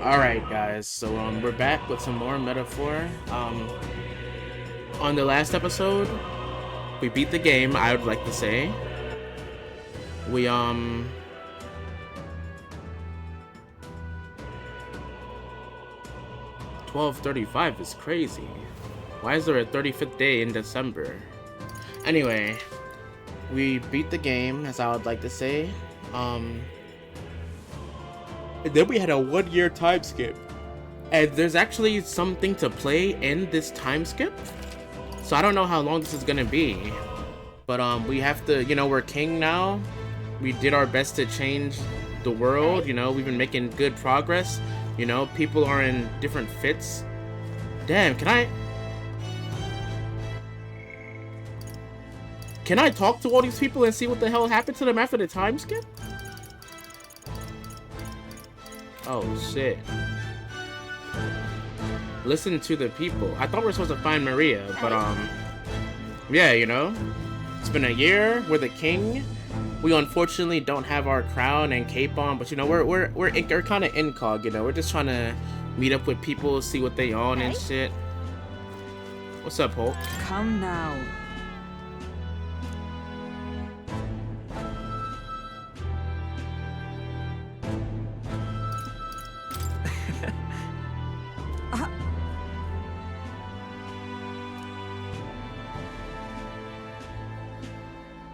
Alright guys, so we're back with some more metaphor. On the last episode, we beat the game, I would like to say. We 12:35 is crazy. Why is there a 35th day in December? Anyway, we beat the game, as I would like to say. And then we had a 1-year time skip. And there's actually something to play in this time skip. So I don't know how long this is gonna be. But we have to, we're king now. We did our best to change the world, we've been making good progress. People are in different fits. Damn, can I talk to all these people and see what the hell happened to them after the time skip? Oh shit. Listen to the people. I thought we were supposed to find Maria, but yeah, it's been a year. We're the king. We unfortunately don't have our crown and cape on, but we're kind of incog. We're just trying to meet up with people, see what they own and shit. What's up, Hulk? Come now.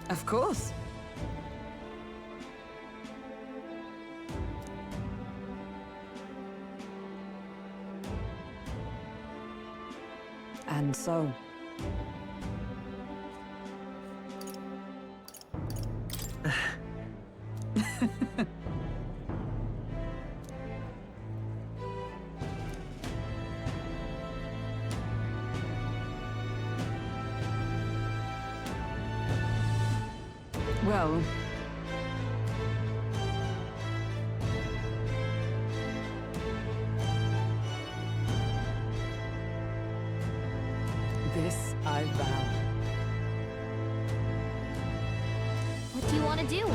Of course. And so. Well, this I vow. What do you want to do?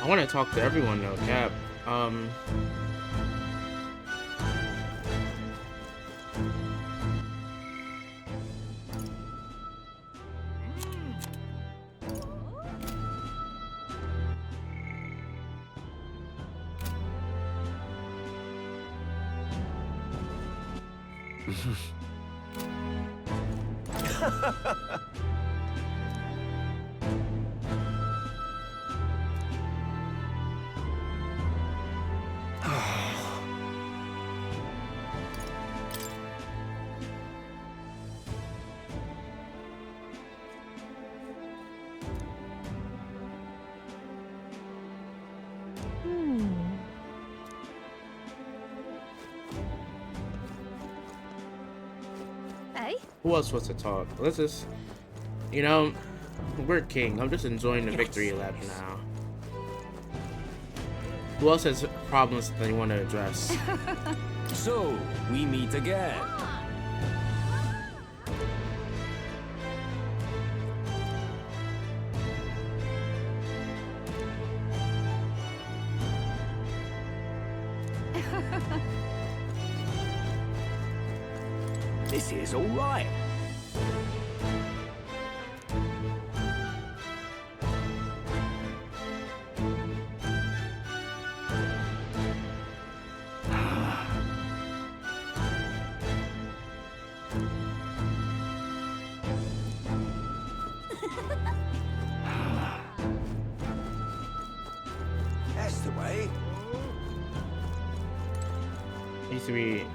I want to talk to everyone though, Cap. Who else wants to talk? Let's just, we're king. I'm just enjoying the victory lap now. Who else has problems that they want to address? So, we meet again. This is all right. That's the way. Used to be.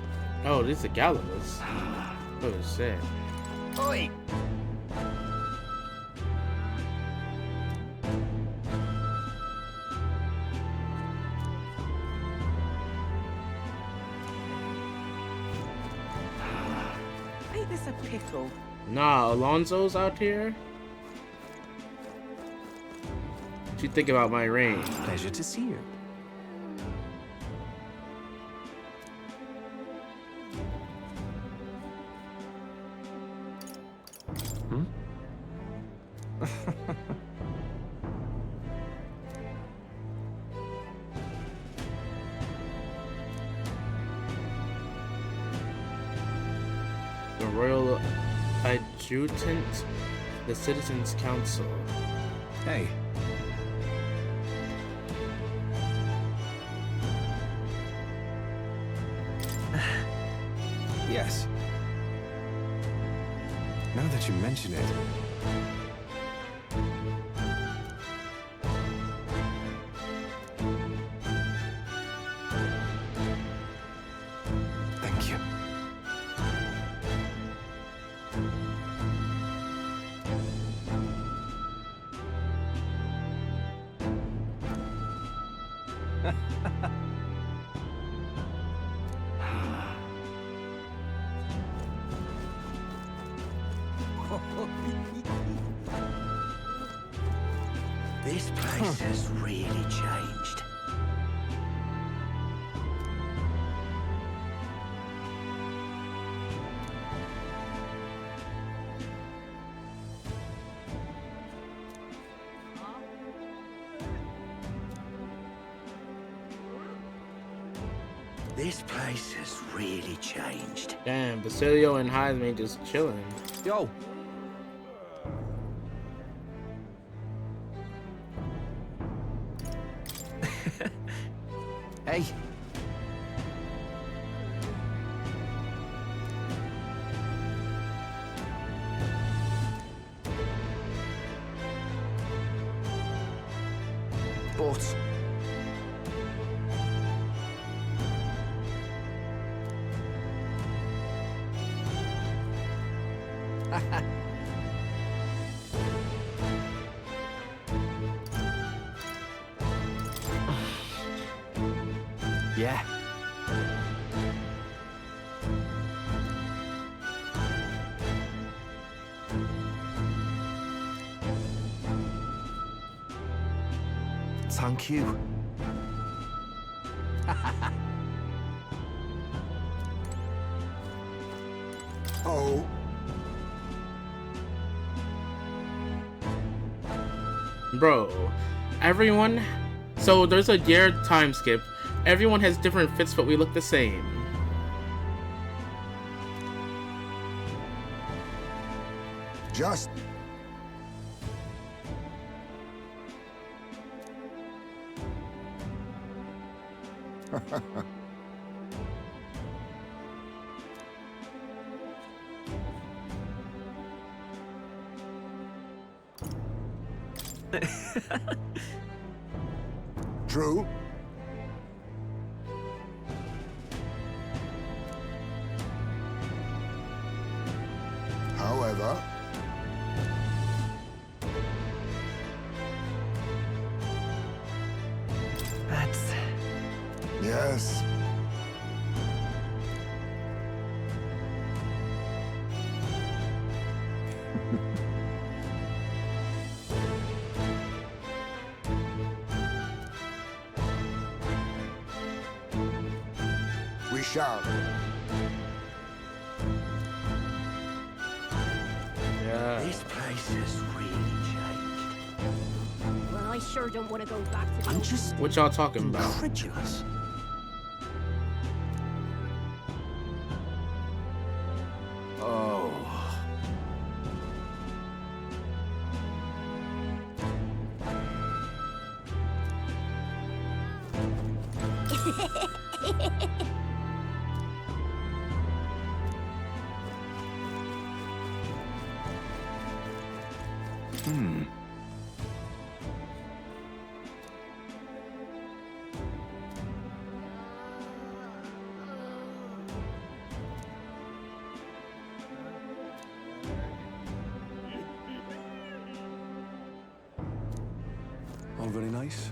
Oh, this is a gallows. Oh shit. Oi! Ain't this a pickle? Nah, Alonso's out here. What you think about my reign? Pleasure to see you. royal adjutant, the Citizens Council. Hey. Yes. Now that you mention it. Thank you. This place has really changed. This place has really changed. Damn, Basilio and Heisman just chilling. Yo. Hey. But yeah. Thank you. Oh, Bro, everyone. So there's a year time skip. Everyone has different fits, but we look the same. just true. However, That's yes. We shall. Yeah. This place has really changed. Well, I sure don't want to go back to I'm the... just What y'all talking about? incredulous. Oh. All very nice.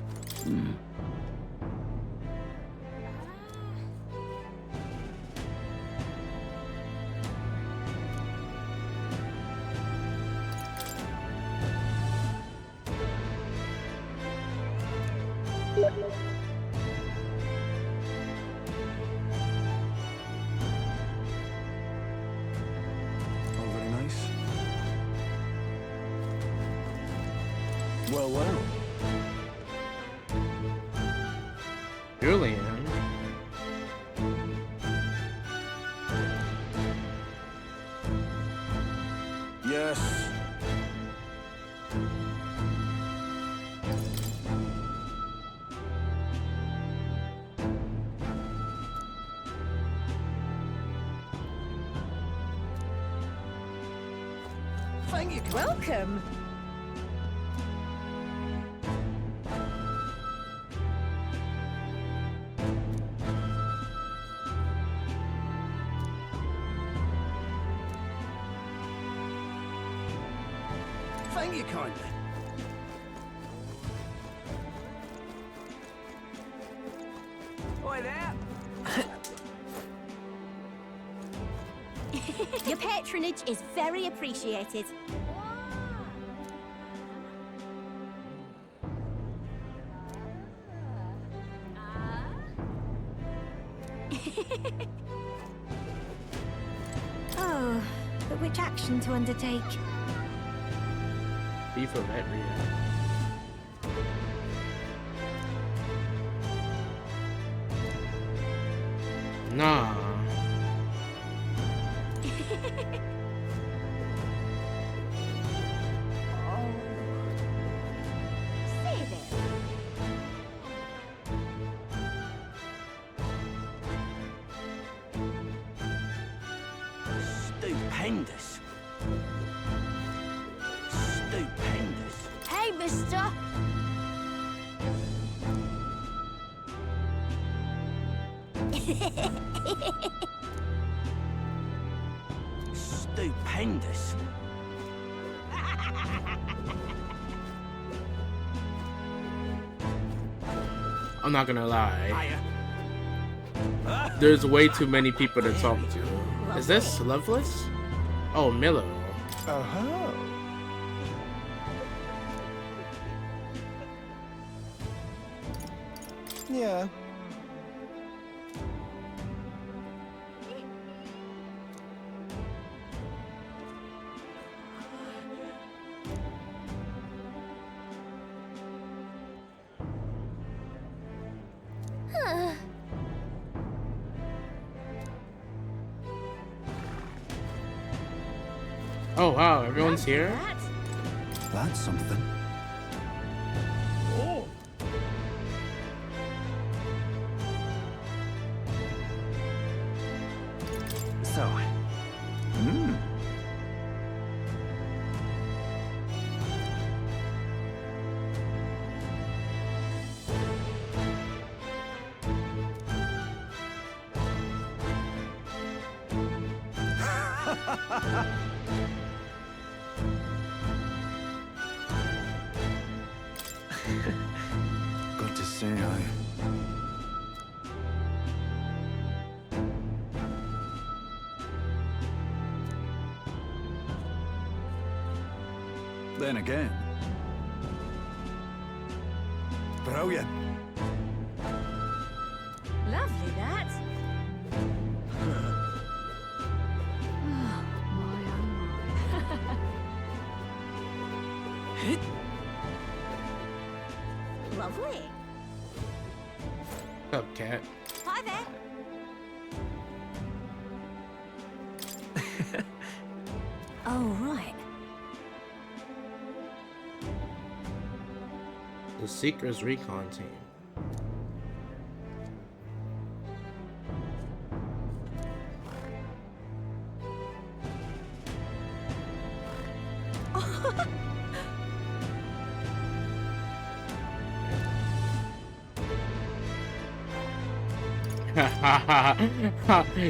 All very nice. Well, well. Julian. Thank you. Welcome. Thank you kindly. Oi there. Your patronage is very appreciated. Oh, but which action to undertake? Beef of Etria. Nah. Say this. Stupendous. Stupendous. Hey, mister. Stupendous. I'm not gonna lie. Hiya. There's way too many people to talk to. Is this Loveless? Oh, Milo. Uh-huh. Yeah. Oh wow, everyone's here? That. That's something. Oh. So. Hmm. Got to say, Then again. Brilliant. Lovely, that. Lovely. What's up, cat? Hi there. Oh, right. The Seekers Recon Team.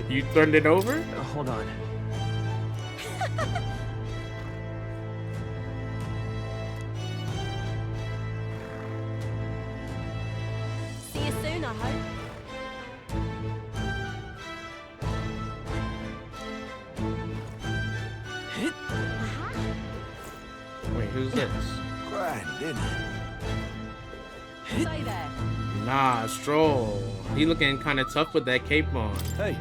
You turned it over? Hold on. See you soon, I hope. Wait, who's this? Grand, isn't Stay there. Nah, Stroll. He looking kind of tough with that cape on. Hey.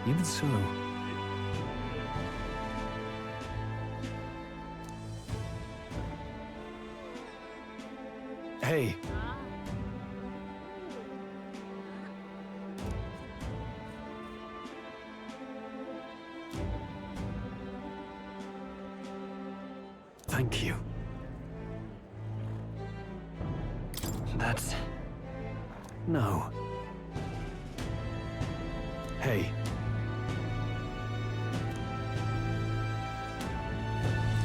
Even so. Hey. Thank you. That's... No. Hey.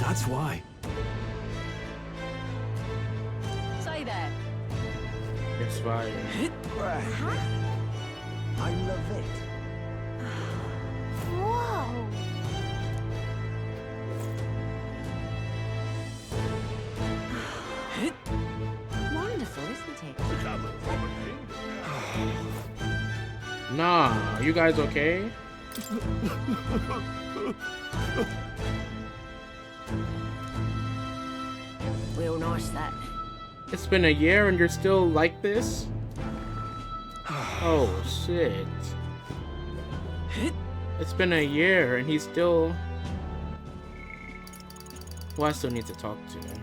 That's why. Say there. It's fire. Right. I love it. Whoa. Wonderful, isn't it? Nah, you guys okay? Real nice, that. It's been a year and you're still like this? Oh shit. It's been a year and he's still... Well, I still need to talk to him.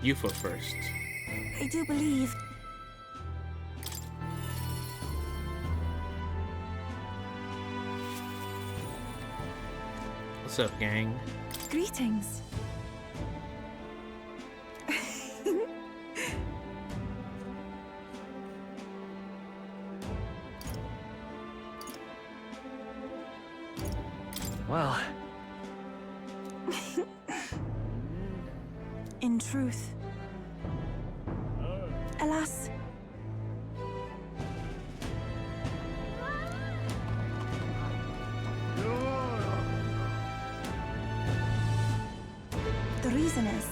Yufa first. I do believe. What's up, gang? Greetings. Well, In truth, alas, the reason is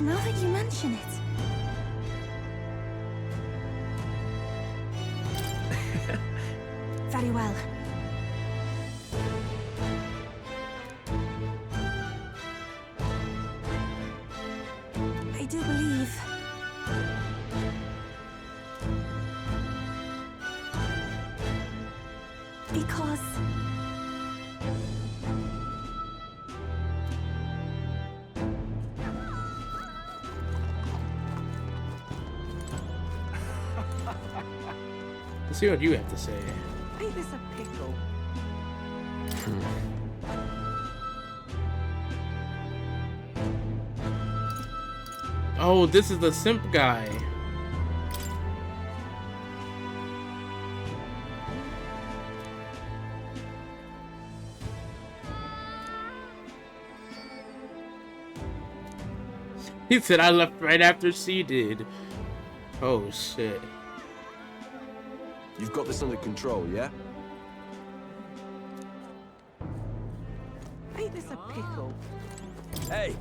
now that you mention it, very well. I do believe because Let's see what you have to say. Ain't this a pickle? Oh, this is the simp guy. He said I left right after she did. Oh shit. You've got this under control, yeah? Ain't this a pickle? Hey!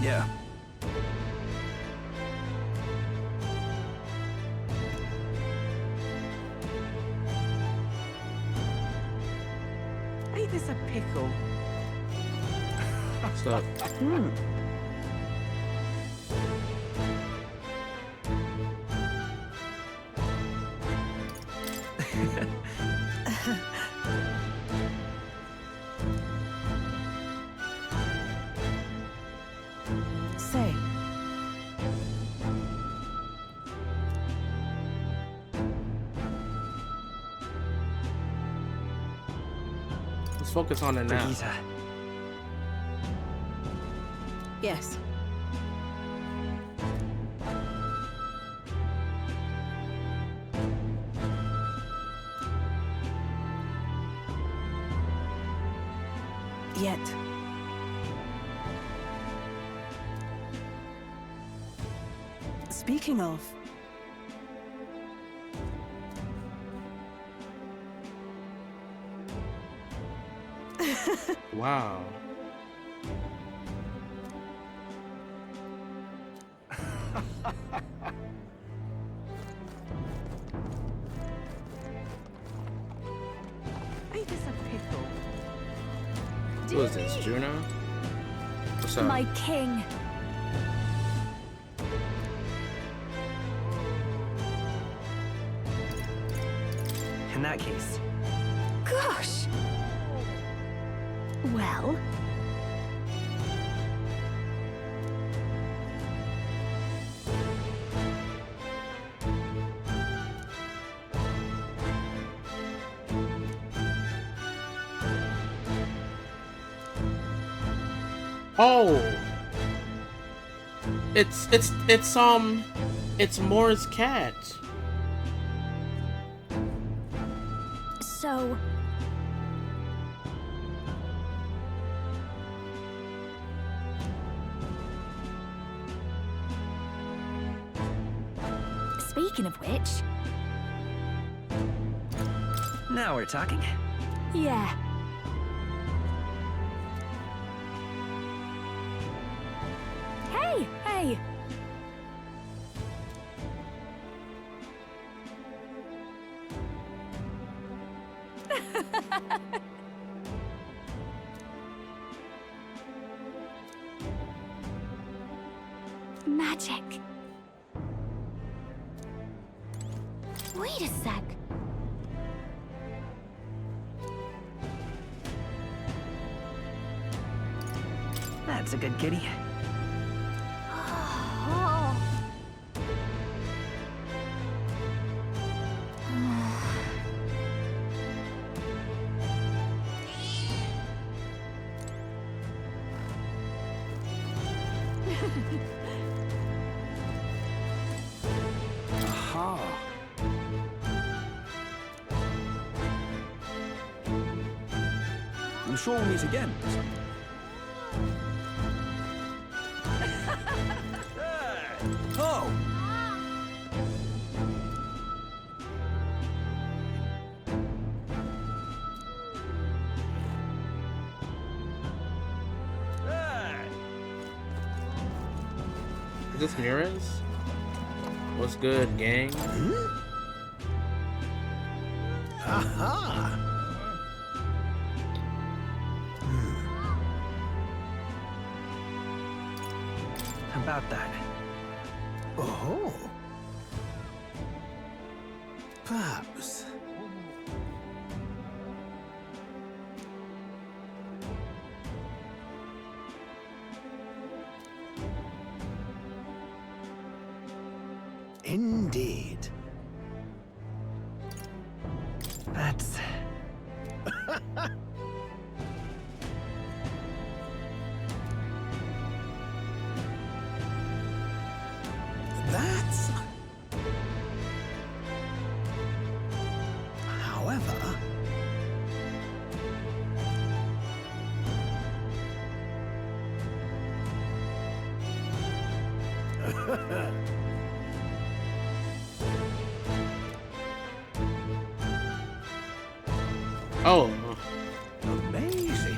yeah. Ain't this a pickle? What's up? Say. Let's focus on it now. Brigitte, Yes. Yet. Speaking of, Wow. ain't this a pickle? Who is this, Juno? What's up? My king. in that case. Gosh. Well, Oh, it's Moore's cat. So... Speaking of which... Now we're talking. Yeah. Hey, hey! Magic. Wait a sec. That's a good kitty. Oh. Aha. I'm sure we'll meet again. Oh! Is this Mirez? What's good, gang? Aha! About that. Oh. Perhaps. Indeed. That's... That's... However... Oh, Amazing.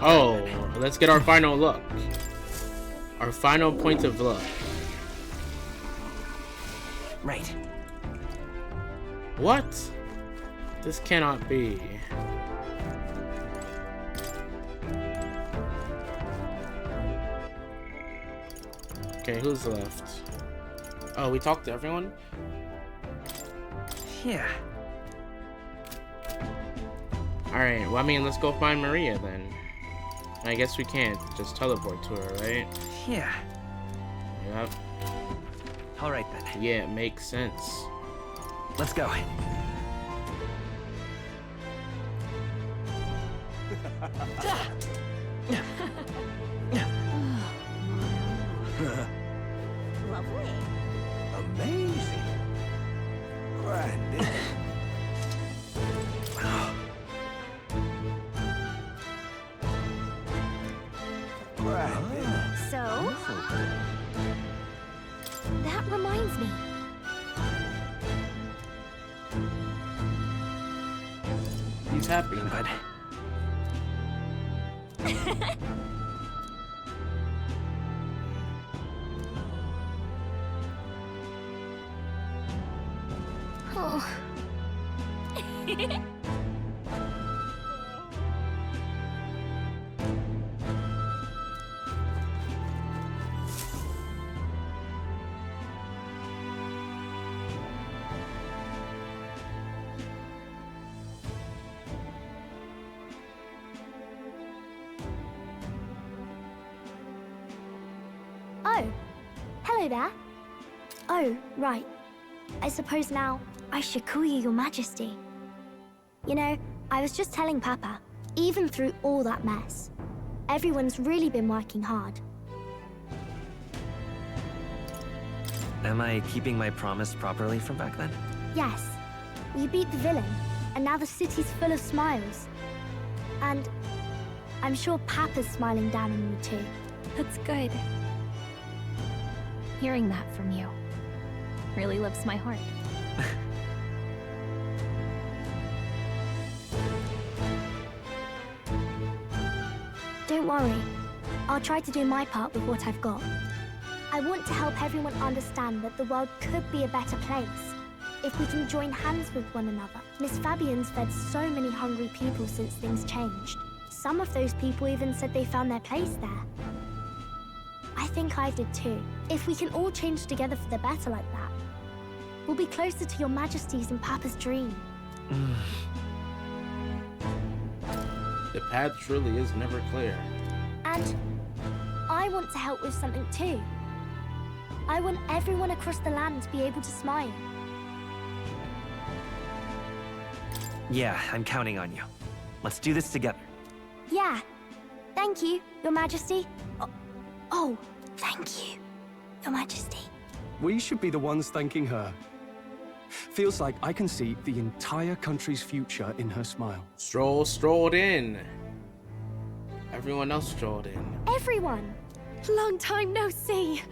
oh, let's get our final look. Our final point of look. right. What? This cannot be. Okay, who's left? Oh, we talked to everyone? Yeah. Alright, well, I mean, let's go find Maria then. I guess we can't just teleport to her, right? Yeah. Yep. All right then. Yeah, it makes sense. Let's go. Lovely. Amazing. Grand, isn't it? Grand, isn't it? So, that reminds me. He's happy. But Oh. Oh, hello there. Oh, right. I suppose now I should call you Your Majesty. You know, I was just telling Papa, even through all that mess, everyone's really been working hard. Am I keeping my promise properly from back then? Yes, you beat the villain, and now the city's full of smiles. And I'm sure Papa's smiling down on you too. That's good. Hearing that from you really lifts my heart. Don't worry, I'll try to do my part with what I've got. I want to help everyone understand that the world could be a better place if we can join hands with one another. Miss Fabian's fed so many hungry people since things changed. Some of those people even said they found their place there. I think I did too. If we can all change together for the better like that, we'll be closer to Your Majesty's and Papa's dream. The path truly is never clear. And I want to help with something too. I want everyone across the land to be able to smile. Yeah, I'm counting on you. Let's do this together. Yeah. Thank you, Your Majesty. Oh, thank you, Your Majesty. We should be the ones thanking her. Feels like I can see the entire country's future in her smile. Strolled in. Everyone else strolled in. Everyone. Long time no see.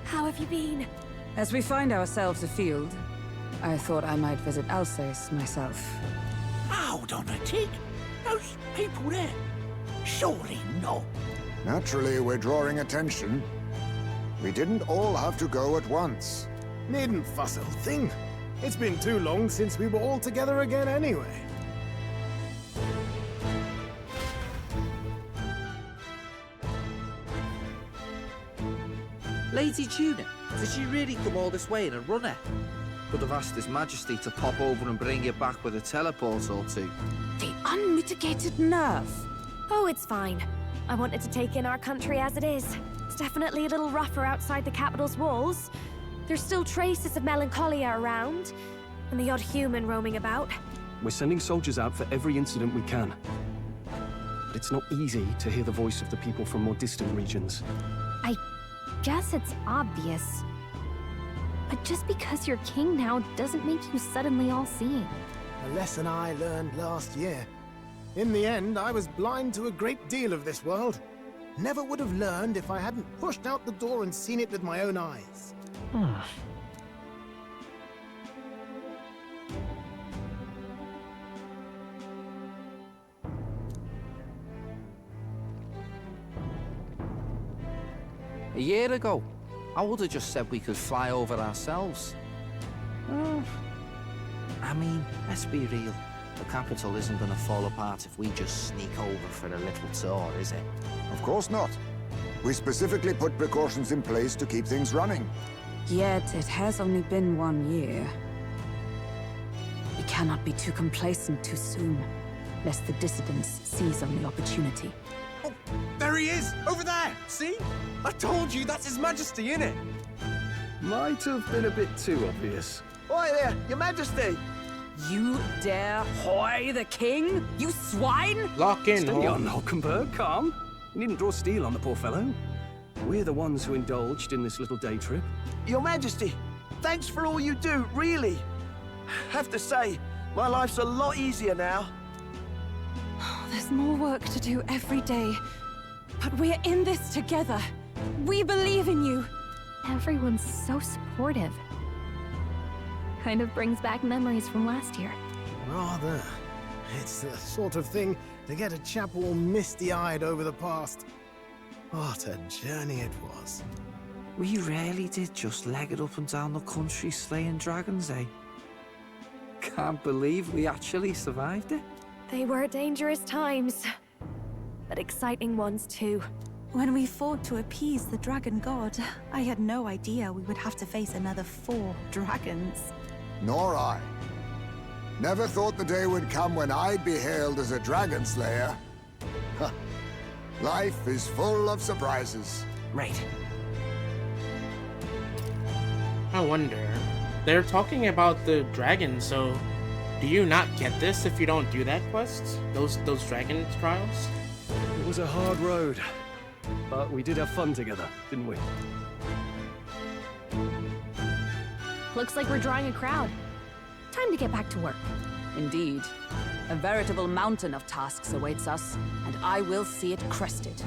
How have you been? As we find ourselves afield, I thought I might visit Alsace myself. Hold on a tick. Those people there? Surely not. Naturally, we're drawing attention. We didn't all have to go at once. Needn't fuss, old thing. It's been too long since we were all together again anyway. Lady Tuna, did she really come all this way in a runner? Could have asked His Majesty to pop over and bring you back with a teleport or two. The unmitigated nerve. Oh, it's fine. I wanted to take in our country as it is. It's definitely a little rougher outside the capital's walls. There's still traces of melancholia around, and the odd human roaming about. We're sending soldiers out for every incident we can. But it's not easy to hear the voice of the people from more distant regions. I guess it's obvious. But just because you're king now doesn't make you suddenly all-seeing. A lesson I learned last year. In the end, I was blind to a great deal of this world. Never would have learned if I hadn't pushed out the door and seen it with my own eyes. A year ago, I would have just said we could fly over ourselves. I mean, let's be real. The capital isn't going to fall apart if we just sneak over for a little tour, is it? Of course not. We specifically put precautions in place to keep things running. Yet it has only been 1 year. We cannot be too complacent too soon, lest the dissidents seize on the opportunity. Oh, there he is! Over there! See? I told you, that's His Majesty, innit? Might have been a bit too obvious. Oi there, Your Majesty! You dare hoy the king? You swine! Lock in, Steady ho. on, Hulkenberg, calm. You needn't draw steel on the poor fellow. We're the ones who indulged in this little day trip. Your Majesty, thanks for all you do, really. Have to say, my life's a lot easier now. There's more work to do every day. But we're in this together. We believe in you. Everyone's so supportive. Kind of brings back memories from last year. Rather. It's the sort of thing to get a chap all misty-eyed over the past. What a journey it was. We really did just leg it up and down the country slaying dragons, eh? Can't believe we actually survived it. They were dangerous times, but exciting ones too. When we fought to appease the dragon god, I had no idea we would have to face another 4 dragons. Nor I. Never thought the day would come when I'd be hailed as a dragon slayer. Huh. Life is full of surprises. Right. I wonder, they're talking about the dragon, so do you not get this if you don't do that quest? Those dragon trials? It was a hard road, but we did have fun together, didn't we? Looks like we're drawing a crowd. Time to get back to work. Indeed. A veritable mountain of tasks awaits us, and I will see it crested.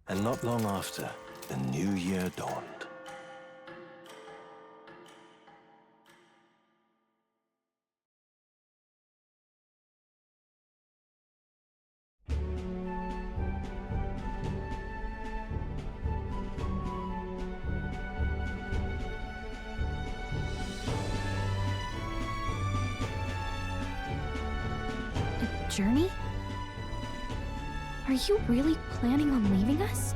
And not long after, the new year dawned. Journey? Are you really planning on leaving us?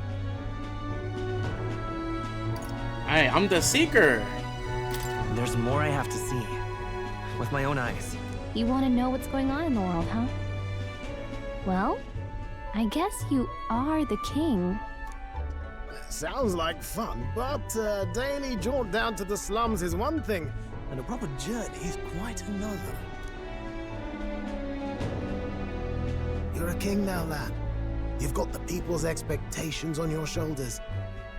Hey, I'm the Seeker! There's more I have to see. With my own eyes. You want to know what's going on in the world, huh? Well, I guess you are the king. Sounds like fun, but a daily jaunt down to the slums is one thing, and a proper journey is quite another. You're a king now, lad. You've got the people's expectations on your shoulders.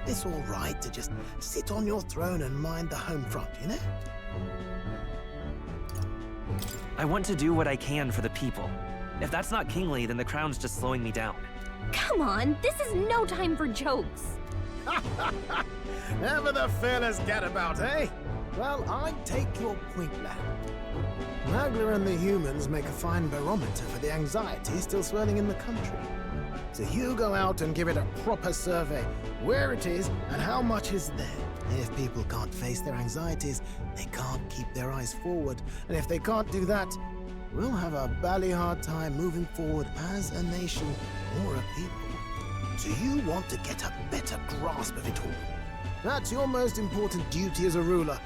It's all right to just sit on your throne and mind the home front, you know? I want to do what I can for the people. If that's not kingly, then the crown's just slowing me down. Come on, this is no time for jokes. Ever the fearless gadabout, eh? Well, I take your point, lad. Magla and the humans make a fine barometer for the anxiety still swirling in the country. So you go out and give it a proper survey, where it is and how much is there. If people can't face their anxieties, they can't keep their eyes forward. And if they can't do that, we'll have a bally hard time moving forward as a nation or a people. So you want to get a better grasp of it all. That's your most important duty as a ruler.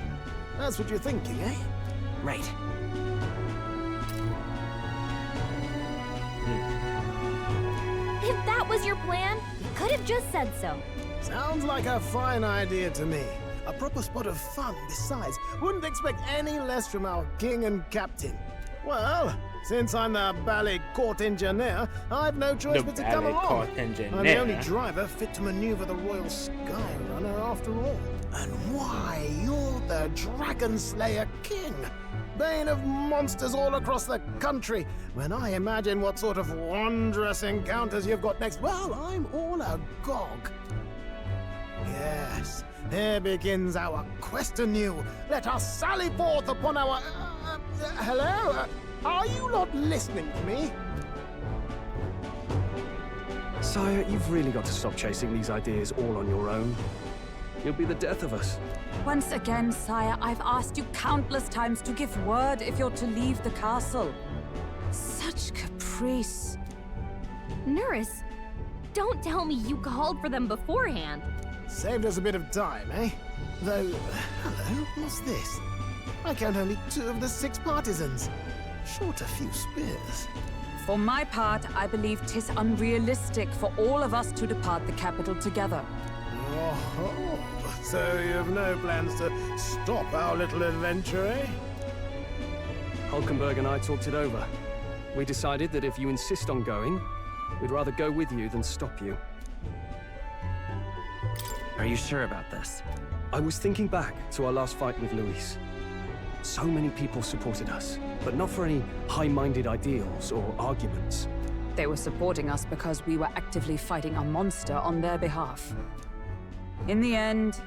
That's what you're thinking, eh? Right. If that was your plan, you could have just said so. Sounds like a fine idea to me. A proper spot of fun besides. Wouldn't expect any less from our king and captain. Well, since I'm the ballet court engineer, I've no choice but to come along. I'm the only driver fit to maneuver the Royal Skyrunner after all. And why, you're the Dragon Slayer King. Bane of monsters all across the country. When I imagine what sort of wondrous encounters you've got next, well, I'm all agog. Yes, here begins our quest anew. Let us sally forth upon our... hello? Are you not listening to me? Sire, you've really got to stop chasing these ideas all on your own. You'll be the death of us. Once again, sire, I've asked you countless times to give word if you're to leave the castle. Such caprice. Nurse, don't tell me you called for them beforehand. Saved us a bit of time, eh? Though, hello, what's this? I count only 2 of the 6 partisans. Short a few spears. For my part, I believe 'tis unrealistic for all of us to depart the capital together. Oh, so you have no plans to stop our little adventure, eh? Hulkenberg and I talked it over. We decided that if you insist on going, we'd rather go with you than stop you. Are you sure about this? I was thinking back to our last fight with Luis. So many people supported us, but not for any high-minded ideals or arguments. They were supporting us because we were actively fighting a monster on their behalf. In the end,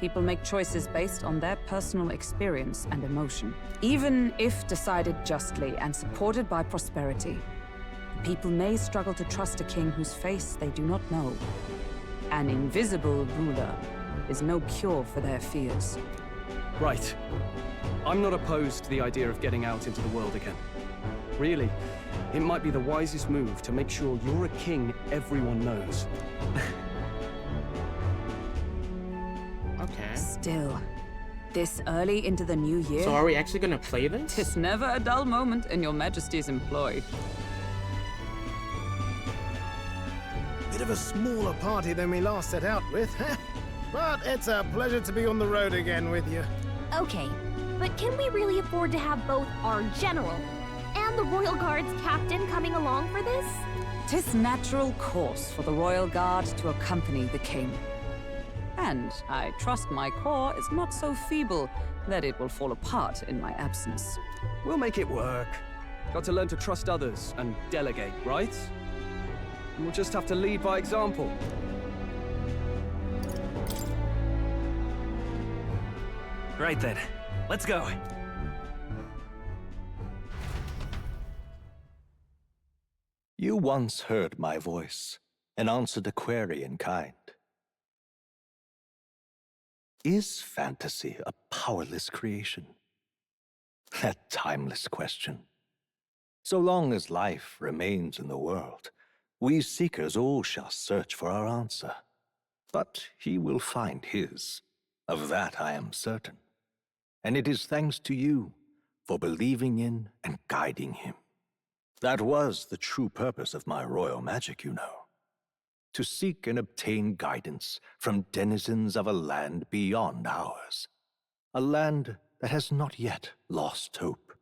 people make choices based on their personal experience and emotion. Even if decided justly and supported by prosperity, people may struggle to trust a king whose face they do not know. An invisible ruler is no cure for their fears. Right. I'm not opposed to the idea of getting out into the world again. Really, it might be the wisest move to make sure you're a king everyone knows. Okay. Still, this early into the new year... So are we actually gonna play this? Tis never a dull moment in your majesty's employ. Bit of a smaller party than we last set out with, but it's a pleasure to be on the road again with you. Okay, but can we really afford to have both our general and the Royal Guard's captain coming along for this? 'Tis natural course for the Royal Guard to accompany the king. And I trust my corps is not so feeble that it will fall apart in my absence. We'll make it work. Got to learn to trust others and delegate, right? We'll just have to lead by example. Right then, let's go. You once heard my voice and answered a query in kind. Is fantasy a powerless creation? That timeless question. So long as life remains in the world, we seekers all shall search for our answer. But he will find his. Of that I am certain. And it is thanks to you for believing in and guiding him. That was the true purpose of my royal magic, you know. To seek and obtain guidance from denizens of a land beyond ours. A land that has not yet lost hope.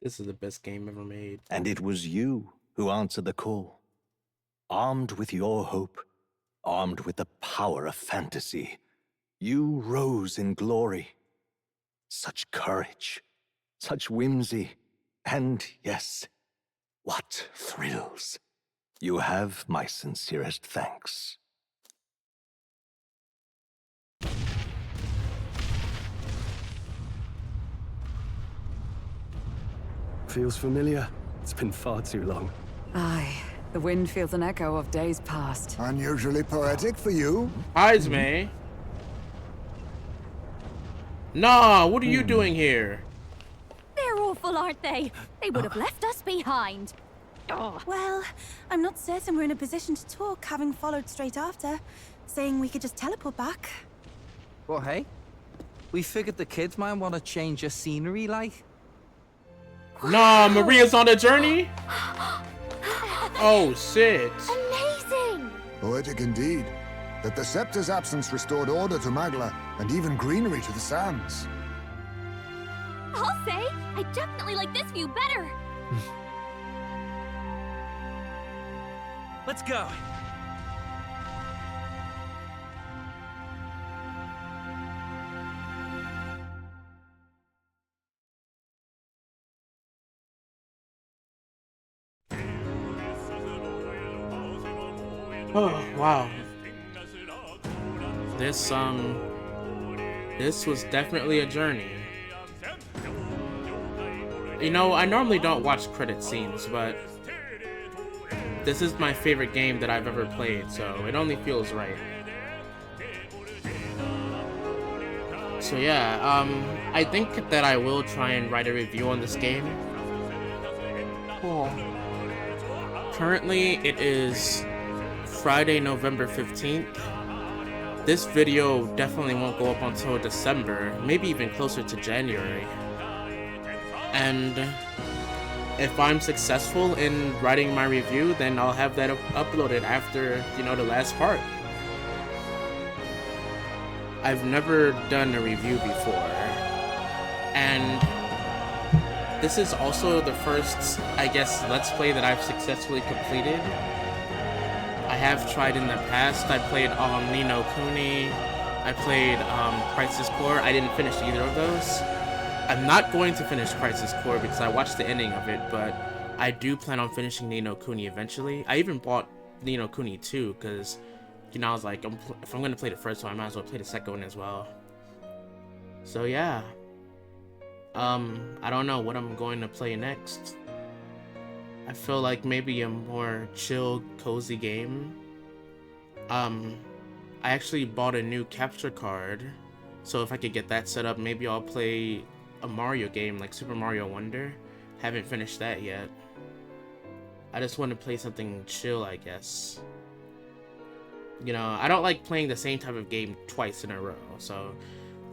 This is the best game ever made. And it was you who answered the call. Armed with your hope, armed with the power of fantasy, you rose in glory. Such courage, such whimsy, and yes, what thrills. You have my sincerest thanks. Feels familiar. It's been far too long. Aye, the wind feels an echo of days past. Unusually poetic for you. Eyes, May. Nah, what are you doing here? They're awful, aren't they? They would have left us behind. Well, I'm not certain we're in a position to talk, having followed straight after, saying we could just teleport back. Well, hey, we figured the kids might want to change your scenery, like. Nah, Maria's on a journey? Oh, shit. Amazing! Poetic indeed. That the scepter's absence restored order to Magla, and even greenery to the sands. I'll say, I definitely like this view better. Let's go. Oh, wow. This was definitely a journey. You know, I normally don't watch credit scenes, but this is my favorite game that I've ever played, so it only feels right. So yeah, I think that I will try and write a review on this game. Currently, it is Friday, November 15th. This video definitely won't go up until December, maybe even closer to January. And if I'm successful in writing my review, then I'll have that uploaded after, you know, the last part. I've never done a review before, and this is also the first, I guess, Let's Play that I've successfully completed. I have tried in the past. I played Ni no Kuni, I played Crisis Core. I didn't finish either of those. I'm not going to finish Crisis Core because I watched the ending of it, but I do plan on finishing Ni no Kuni eventually. I even bought Ni no Kuni 2 because, you know, I was like, if I'm going to play the first one, I might as well play the second one as well. So yeah. I don't know what I'm going to play next. I feel like maybe a more chill, cozy game. I actually bought a new capture card, so if I could get that set up, maybe I'll play a Mario game like Super Mario Wonder. Haven't finished that yet. I just want to play something chill, I guess. You know, I don't like playing the same type of game twice in a row, so,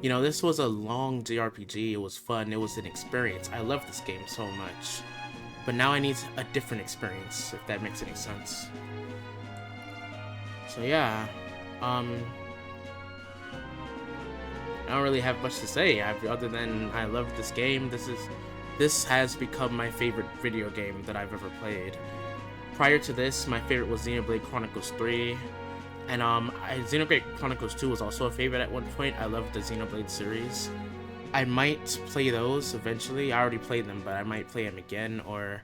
you know, this was a long JRPG, it was fun, it was an experience. I love this game so much. But now I need a different experience, if that makes any sense. So yeah, I don't really have much to say other than I love this game. This has become my favorite video game that I've ever played. Prior to this, my favorite was Xenoblade Chronicles 3, and Xenoblade Chronicles 2 was also a favorite at one point. I loved the Xenoblade series. I might play those eventually. I already played them, but I might play them again, or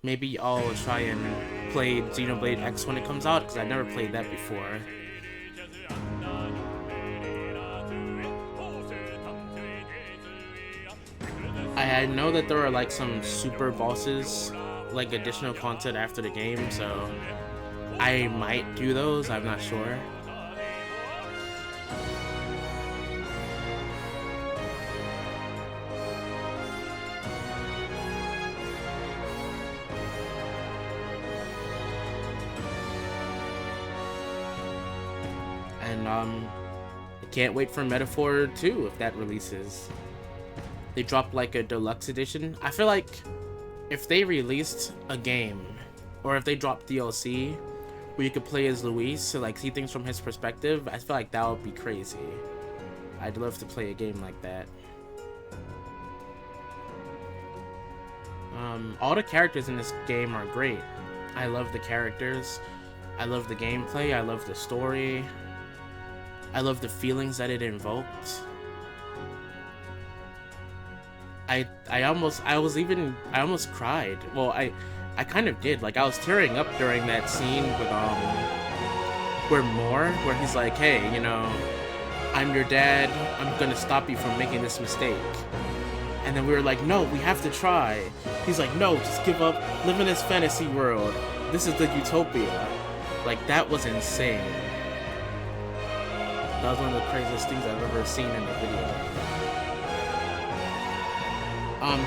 maybe I'll try and play Xenoblade X when it comes out, because I never played that before. I know that there are like some super bosses, like additional content after the game, so I might do those, I'm not sure. And I can't wait for Metaphor 2 if that releases. They dropped like a deluxe edition. I feel like if they released a game, or if they dropped DLC where you could play as Luis to like see things from his perspective, I feel like that would be crazy. I'd love to play a game like that. All the characters in this game are great. I love the characters. I love the gameplay. I love the story. I love the feelings that it invoked. I almost cried. Well, I kind of did. Like, I was tearing up during that scene with where he's like, hey, you know, I'm your dad, I'm gonna stop you from making this mistake. And then we were like, no, we have to try. He's like, no, just give up, live in this fantasy world. This is the utopia. Like, that was insane. That was one of the craziest things I've ever seen in a video.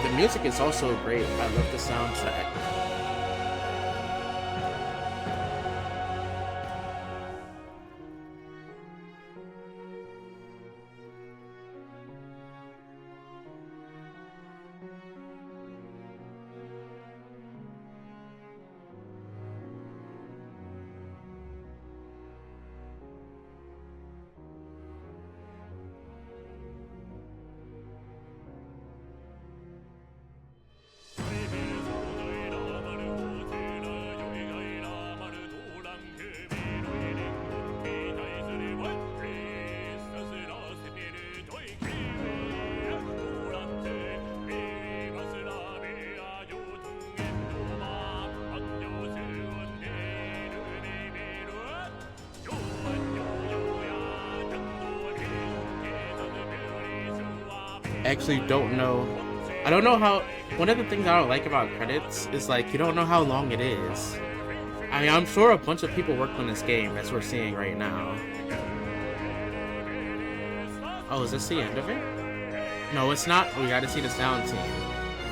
The music is also great. I love the soundtrack. Actually don't know. I don't know how. One of the things I don't like about credits is like you don't know how long it is. I mean, I'm sure a bunch of people worked on this game, as we're seeing right now. Oh, is this the end of it? No, it's not. We gotta see the sound team.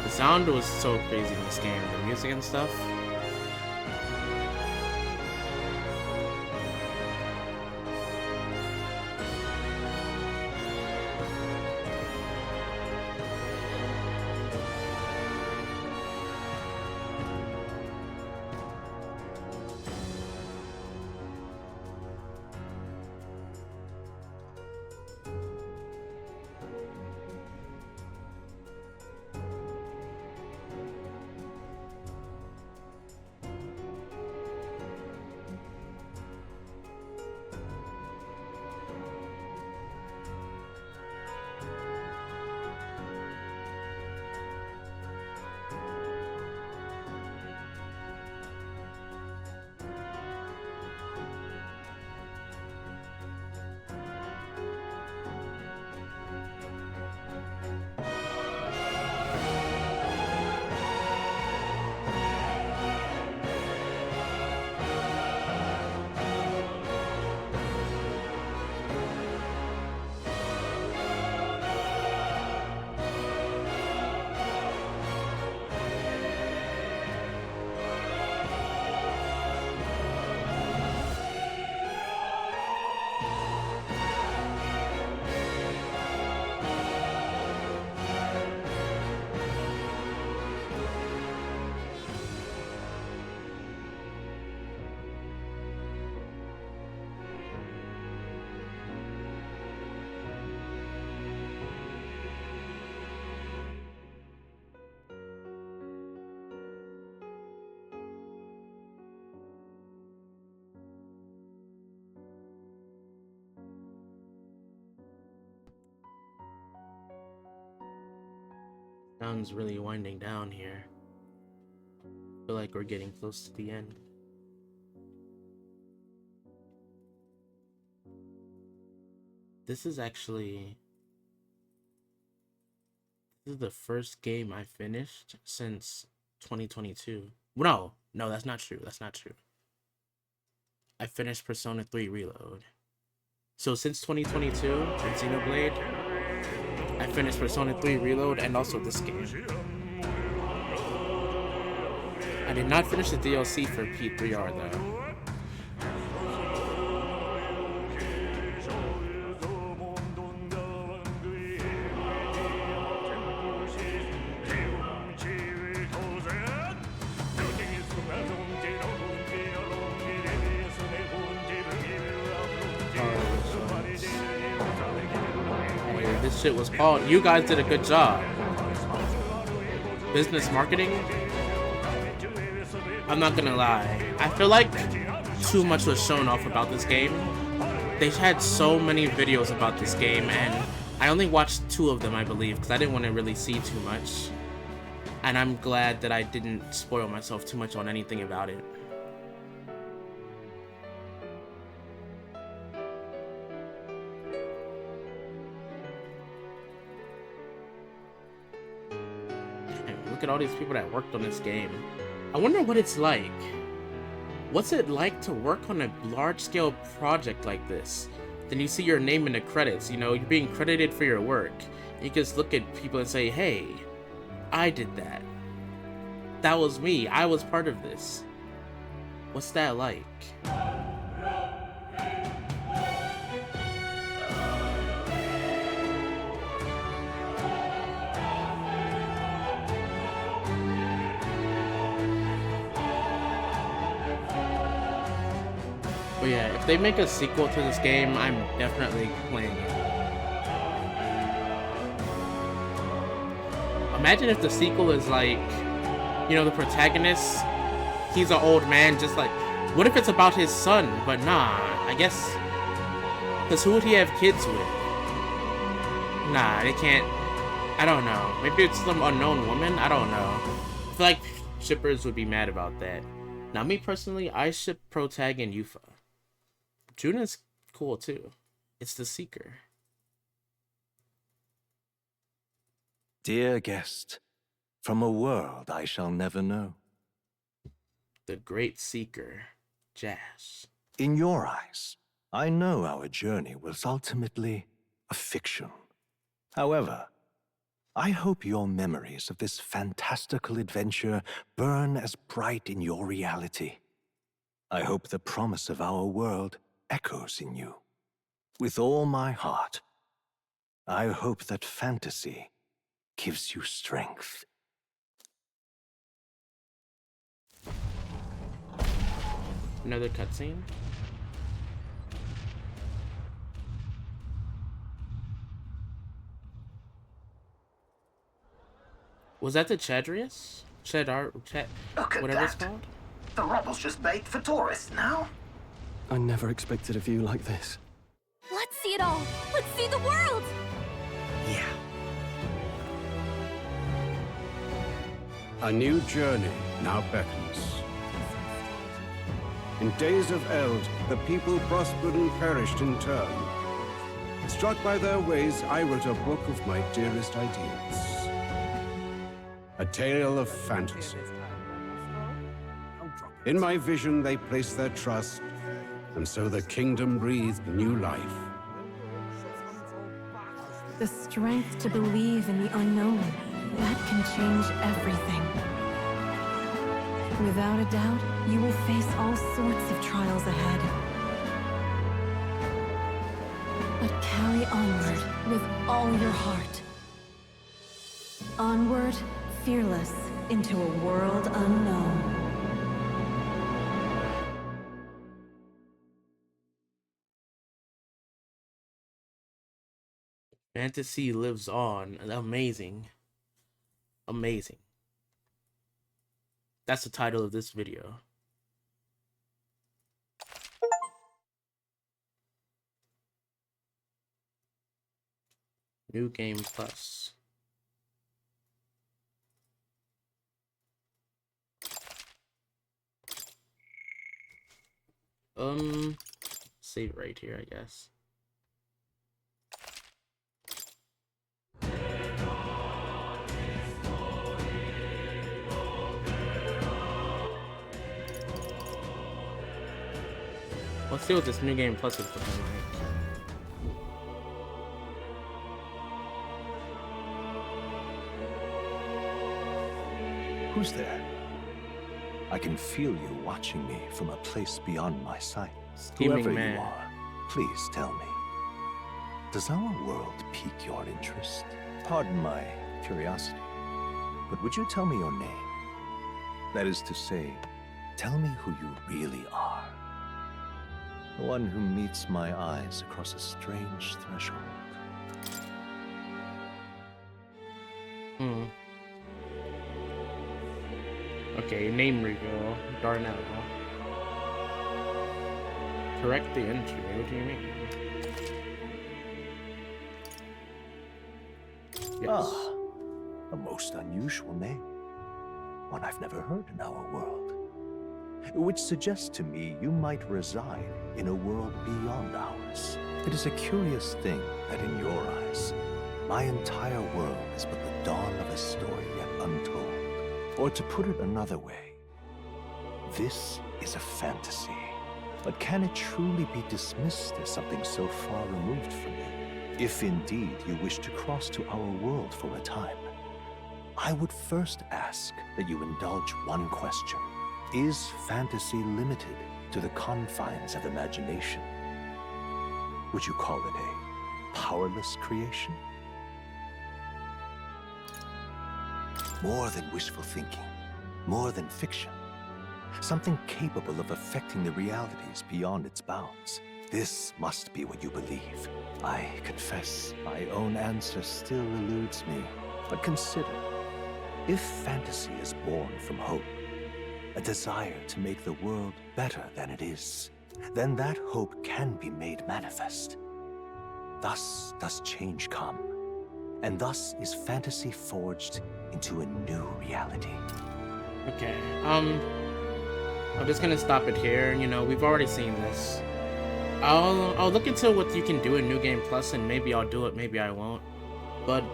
The sound was so crazy in this game, the music and stuff. Sounds really winding down here. Feel like we're getting close to the end. This is the first game I finished since 2022. No, that's not true. That's not true. I finished Persona 3 Reload. So since 2022 and Xenoblade, I finished Persona 3 Reload and also this game. I did not finish the DLC for P3R though. Hey, this shit was called. You guys did a good job. Business marketing? I'm not gonna lie. I feel like too much was shown off about this game. They had so many videos about this game, and I only watched 2 of them, I believe, because I didn't want to really see too much. And I'm glad that I didn't spoil myself too much on anything about it. And look at all these people that worked on this game. I wonder what it's like. What's it like to work on a large-scale project like this? Then you see your name in the credits, you know, you're being credited for your work. You just look at people and say, hey, I did that. That was me. I was part of this. What's that like? But yeah, if they make a sequel to this game, I'm definitely playing it. Imagine if the sequel is like, you know, the protagonist, he's an old man, just like, what if it's about his son? But nah, I guess, because who would he have kids with? Nah, they can't, I don't know. Maybe it's some unknown woman? I don't know. I feel like shippers would be mad about that. Now, me personally, I ship Protag and Yufa. Juna's cool too. It's the Seeker. Dear guest, from a world I shall never know. The Great Seeker, Jazz. In your eyes, I know our journey was ultimately a fiction. However, I hope your memories of this fantastical adventure burn as bright in your reality. I hope the promise of our world echoes in you. With all my heart, I hope that fantasy gives you strength. Another cutscene? Was that the Chadrius? Whatever it's called? The rubble's just bait for tourists now. I never expected a view like this. Let's see it all. Let's see the world. Yeah. A new journey now beckons. In days of eld, the people prospered and perished in turn. Struck by their ways, I wrote a book of my dearest ideas. A tale of fantasy. In my vision, they placed their trust, and so the kingdom breathed new life. The strength to believe in the unknown, that can change everything. Without a doubt, you will face all sorts of trials ahead. But carry onward with all your heart. Onward, fearless, into a world unknown. Fantasy lives on. Amazing. Amazing. That's the title of this video. New Game Plus. Save right here, I guess. Let's see what this new game plus is looking like. Who's there? I can feel you watching me from a place beyond my sight. Scheming Whoever man. you are, please tell me. Does our world pique your interest? Pardon my curiosity, but would you tell me your name? That is to say, tell me who you really are. The one who meets my eyes across a strange threshold. Okay, name reveal. Darnell. Correct the entry. What do you mean? Yes. Ah, a most unusual name. One I've never heard in our world. Which suggests to me you might reside in a world beyond ours. It is a curious thing that in your eyes, my entire world is but the dawn of a story yet untold. Or to put it another way, this is a fantasy. But can it truly be dismissed as something so far removed from you? If indeed you wish to cross to our world for a time, I would first ask that you indulge one question. Is fantasy limited to the confines of imagination? Would you call it a powerless creation? More than wishful thinking, more than fiction. Something capable of affecting the realities beyond its bounds. This must be what you believe. I confess, my own answer still eludes me. But consider, if fantasy is born from hope, a desire to make the world better than it is, then that hope can be made manifest. Thus does change come, and thus is fantasy forged into a new reality. Okay, I'm just gonna stop it here. You know, we've already seen this. I'll look into what you can do in New Game Plus, and maybe I'll do it, maybe I won't. But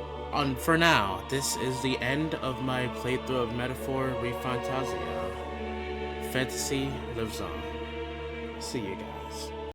for now, this is the end of my playthrough of Metaphor ReFantazio. Fantasy lives on. See you guys.